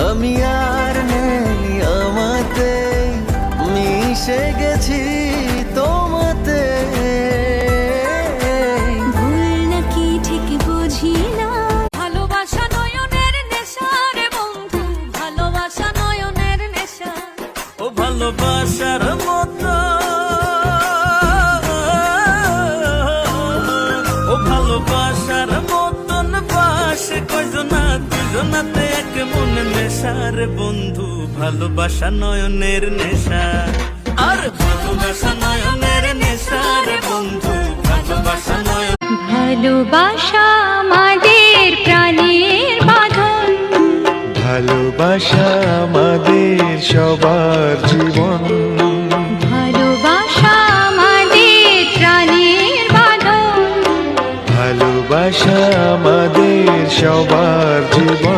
আমি আর নেই আমাতে, মিশে গেছি তোমাতে। ভুল নাকি ঠিক বুঝি না, ভালোবাসা নয়নের নেশা রে বন্ধু, ভালোবাসা নয়নের নেশা। ও ভালোবাসার মতো, ও ভালোবাসার মতন বাসে কয়জনা, দুজনাতে এক মনে নেশার বন্ধু, ভালোবাসা নয়নের নেশা। আর ভালোবাসা নয়নের নেশা রে বন্ধু, ভালোবাসা নয়ন। ভালোবাসা আমাদের প্রাণের বাঁধন, ভালোবাসা আমাদের সবার জীবন, ভালোবাসা আমাদের প্রাণের বাঁধন। ভালোবাসা আমাদের সবার জীবন।